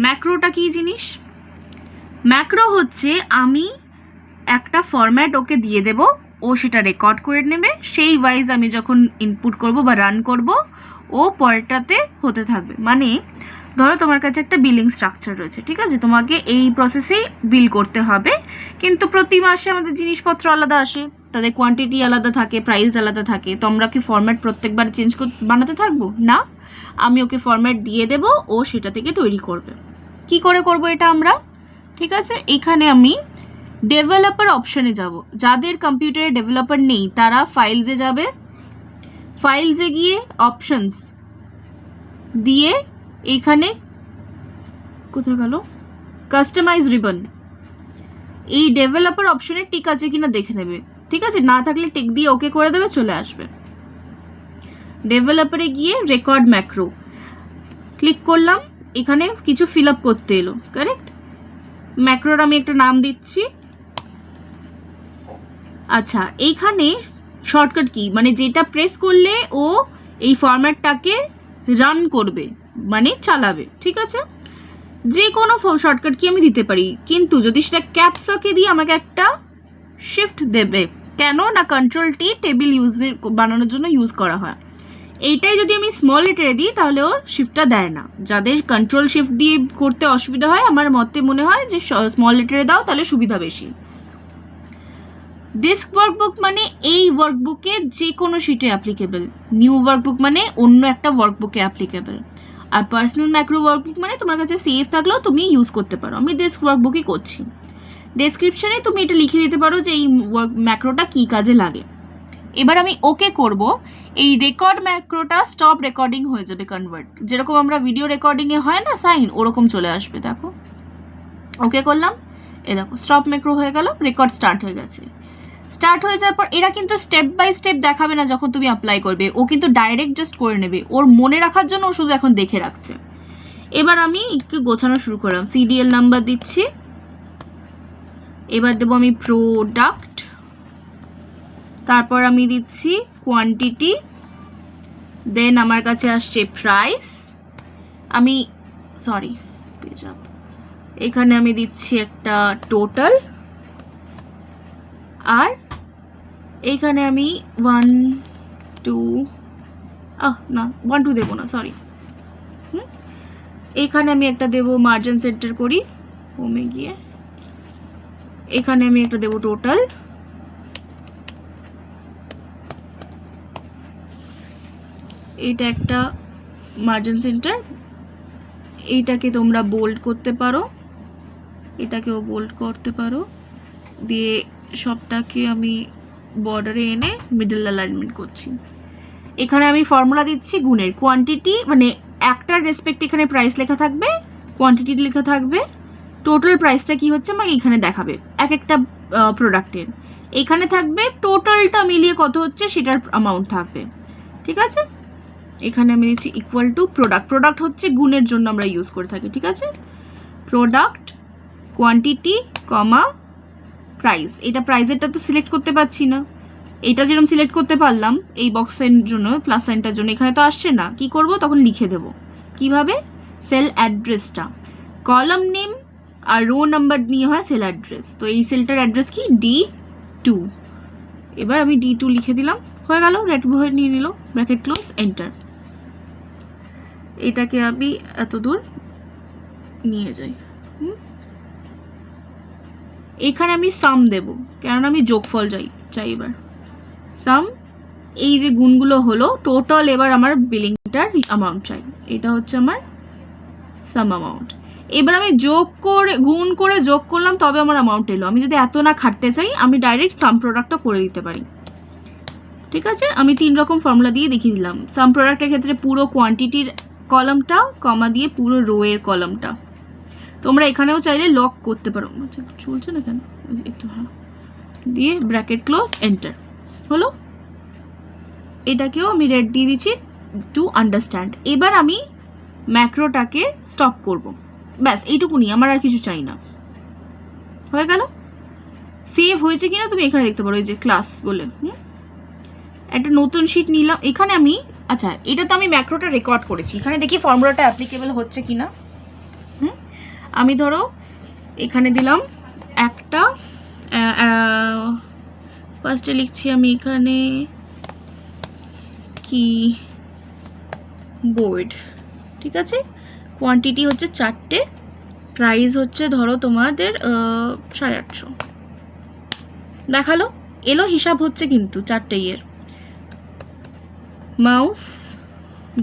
ম্যাক্রোটা কি জিনিস? ম্যাক্রো হচ্ছে আমি একটা ফরম্যাট ওকে দিয়ে দেব, ও সেটা রেকর্ড করে নেবে, সেই ওয়াইজ আমি যখন ইনপুট করব বা রান করব ও পরেরটাতে হতে থাকবে। মানে ধরো তোমার কাছে একটা বিলিং স্ট্রাকচার রয়েছে, ঠিক আছে, তোমাকে এই প্রসেসেই বিল করতে হবে, কিন্তু প্রতি মাসে আমাদের জিনিসপত্র আলাদা আসে, তাদের কোয়ান্টিটি আলাদা থাকে, প্রাইস আলাদা থাকে, তো আমরা কি ফরম্যাট প্রত্যেকবার চেঞ্জ বানাতে থাকবো না? আমি ওকে ফরম্যাট দিয়ে দেব, ও সেটা থেকে তৈরি করবে। কি করে করব এটা আমরা? ঠিক আছে, এখানে আমি ডেভেলপার অপশানে যাব। যাদের কম্পিউটারে ডেভেলপার নেই তারা ফাইলসে যাবে, ফাইলসে গিয়ে অপশনস দিয়ে এখানে কোথায় গেল কাস্টমাইজ রিবন, এই ডেভেলপার অপশনে টিক আছে কিনা দেখে নেবে, ঠিক আছে, না থাকলে টিক দিয়ে ওকে করে দেবে, চলে আসবে। ডেভেলপারে গিয়ে রেকর্ড ম্যাক্রো ক্লিক করলাম, এখানে কিছু ফিল আপ করতে এলো, কারেক্ট। ম্যাক্রোর আমি একটা নাম দিচ্ছি। আচ্ছা, এইখানে শর্টকাট কি, মানে যেটা প্রেস করলে ও এই ফরম্যাটটাকে রান করবে, মানে চালাবে, ঠিক আছে। যে কোনো শর্টকাট কি আমি দিতে পারি, কিন্তু যদি সেটা ক্যাপস লকে দিয়ে আমাকে একটা শিফট দেবে। কেন না, কন্ট্রোল টি টেবিল বানানোর জন্য ইউজ করা হয়। এইটাই যদি আমি স্মল লেটারে দিই তাহলে ওর শিফটটা দেয় না। যাদের কন্ট্রোল শিফট দিয়ে করতে অসুবিধা হয়, আমার মতে মনে হয় যে স্মল লেটারে দাও, তাহলে সুবিধা বেশি। ডিস্ক ওয়ার্কবুক মানে এই ওয়ার্কবুকে যে কোনো শিটে অ্যাপ্লিকেবল, নিউ ওয়ার্কবুক মানে অন্য একটা ওয়ার্কবুকে অ্যাপ্লিকেবল, আর পার্সোনাল ম্যাক্রো ওয়ার্কবুক মানে তোমার কাছে সেভ থাকলেও তুমি ইউজ করতে পারো। আমি ডিস্ক ওয়ার্কবুকই করছি। ডেসক্রিপশনে তুমি এটা লিখে দিতে পারো যে এই ম্যাক্রোটা কী কাজে লাগে। এবার আমি ওকে করব, এই রেকর্ড ম্যাক্রোটা স্টপ রেকর্ডিং হয়ে যাবে কনভার্ট, যেরকম আমরা ভিডিও রেকর্ডিংয়ে হয় না সাইন, ওরকম চলে আসবে। দেখো ওকে করলাম, এ দেখো স্টপ ম্যাক্রো হয়ে গেল, রেকর্ড স্টার্ট হয়ে গেছে। স্টার্ট হয়ে যাওয়ার পর এরা কিন্তু স্টেপ বাই স্টেপ দেখাবে না যখন তুমি অ্যাপ্লাই করবে, ও কিন্তু ডাইরেক্ট জাস্ট করে নেবে, ওর মনে রাখার জন্য ও শুধু এখন দেখে রাখছে। এবার আমি একটু গোছানো শুরু করলাম, সিডিএল নাম্বার দিচ্ছি, এবার দেবো আমি প্রোডাক্ট, তারপর আমি দিচ্ছি কোয়ান্টিটি, দেন আমার কাছে আসছে প্রাইস, আমি পেজ আপ, এখানে আমি দিচ্ছি একটা টোটাল, আর এইখানে আমি 1 2 না 1 2 দেবো না, এইখানে আমি একটা দেবো মার্জিন সেন্টার করি, হোমে গিয়ে এখানে আমি একটা দেবো টোটাল, এটা একটা মার্জিন সেন্টার, এইটাকে তোমরা বোল্ড করতে পারো, এটাকেও বোল্ড করতে পারো, দিয়ে সবটাকে আমি বর্ডারে এনে মিডল অ্যালাইনমেন্ট করছি। এখানে আমি ফর্মুলা দিচ্ছি গুণের, কোয়ান্টিটি মানে একটার রেসপেক্ট এখানে প্রাইস লেখা থাকবে, কোয়ান্টিটি লেখা থাকবে, টোটাল প্রাইসটা কি হচ্ছে আমাকে এখানে দেখাবে এক একটা প্রোডাক্টের, এখানে থাকবে টোটালটা মিলিয়ে কত হচ্ছে সেটার অ্যামাউন্ট থাকবে, ঠিক আছে। এখানে আমি দিচ্ছি ইকুয়াল টু প্রোডাক্ট, প্রোডাক্ট হচ্ছে গুণের জন্য আমরা ইউজ করে থাকি, ঠিক আছে। প্রোডাক্ট কোয়ান্টিটি কমা প্রাইস, এটা প্রাইসেরটা তো সিলেক্ট করতে পারছি না, এটা যেরকম সিলেক্ট করতে পারলাম এই বক্সের জন্য প্লাস সাইনটার জন্য, এখানে তো আসছে না, কি করব তখন লিখে দেব কিভাবে, সেল অ্যাড্রেসটা, কলাম নেম আর রো নাম্বার নিয়ে হয় সেল অ্যাড্রেস, তো এই সেলটার অ্যাড্রেস কি D2, এবার আমি D2 লিখে দিলাম, হয়ে গেল, রেড হয়ে নিয়ে নিল, ব্র্যাকেট ক্লোজ, এন্টার। এটাকে আমি এত দূর নিয়ে যাই, এখানে আমি সাম দেব, কারণ আমি যোগফল চাই এবার সাম, এই যে গুণগুলো হলো টোটাল, এবার আমার বিলিংটার অ্যামাউন্ট চাই, এটা হচ্ছে আমার সাম অ্যামাউন্ট। এবার আমি গুণ করে যোগ করলাম, তবে আমার অ্যামাউন্ট এলো। আমি যদি এত না খাটতে চাই আমি ডাইরেক্ট সাম প্রোডাক্টটা করে দিতে পারি, ঠিক আছে। আমি 3 রকম ফর্মুলা দিয়ে দেখিয়ে দিলাম। সাম প্রোডাক্টের ক্ষেত্রে পুরো কোয়ান্টিটির কলামটা কমা দিয়ে পুরো রো এর কলামটা, তোমরা এখানেও চাইলে লক করতে পারো, চলছে না কেন একটু, দিয়ে ব্র্যাকেট ক্লোজ, এন্টার, হলো। এটাকেও আমি রেড দিয়ে দিচ্ছি টু আন্ডারস্ট্যান্ড। এবার আমি ম্যাক্রোটাকে স্টপ করব, ব্যাস এইটুকুনি, আমার আর কিছু চাই না, হয়ে গেল। সেভ হয়েছে কিনা তুমি এখানে দেখতে পারো, এই যে ক্লাস বলে, একটা নতুন শিট নিলাম, এখানে আমি, আচ্ছা এটা তো আমি ম্যাক্রোটা রেকর্ড করেছি, এখানে দেখি ফর্মুলাটা অ্যাপ্লিকেবল হচ্ছে কিনা, আমি ধরো এখানে দিলাম একটা, ফার্স্টে লিখছি আমি এখানে কি বোর্ড, ঠিক আছে। কোয়ান্টিটি হচ্ছে 4টে, প্রাইস হচ্ছে ধরো তোমাদের 850। দেখালো, এলো, হিসাব হচ্ছে কিন্তু 4টে ইয়ের। মাউস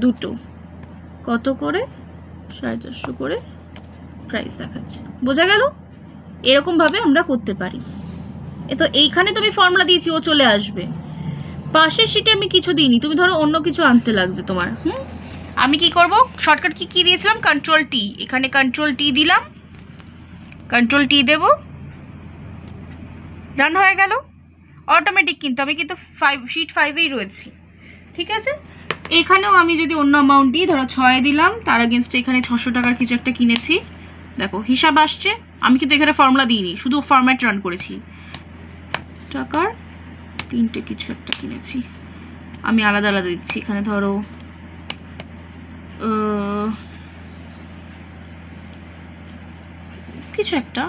2টো, কত করে, 450 করে প্রাইস দেখাচ্ছে। বোঝা গেল? এরকমভাবে আমরা করতে পারি। তো এইখানে তুমি ফর্মুলা দিয়েছি, ও চলে আসবে। পাশের শিটে আমি কিছু দিইনি, তুমি ধরো অন্য কিছু আনতে লাগছে তোমার। আমি কি করব, শর্টকাট কি দিয়েছিলাম, কন্ট্রোল টি। এখানে কন্ট্রোল টি দিলাম, কন্ট্রোল টি দেব, রান হয়ে গেল অটোমেটিক। কিন্তু আমি কিন্তু শিট 5-এই রয়েছি, ঠিক আছে। এখানেও আমি যদি অন্য অ্যামাউন্ট দিই, ধরো 6 দিলাম, তার এগেনস্টে এখানে 600 টাকার কিছু একটা কিনেছি, দেখো হিসাব আসছে। আমি কিন্তু এখানে ফর্মুলা দিইনি, শুধু ফরম্যাট রান করেছি। টাকার 3টে কিছু একটা কিনেছি, আমি আলাদা আলাদা দিচ্ছি। এখানে ধরো কিছু একটা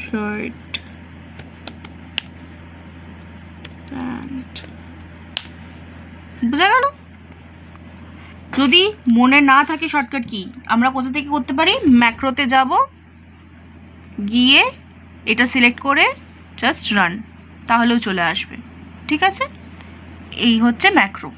শার্ট, প্যান্ট, বোঝা গেল? যদি মনে না থাকে শর্টকাট কি, আমরা কোথা থেকে করতে পারি, ম্যাক্রোতে যাব, গিয়ে এটা সিলেক্ট করে জাস্ট রান, তাহলেও চলে আসবে, ঠিক আছে। এই হচ্ছে ম্যাক্রো।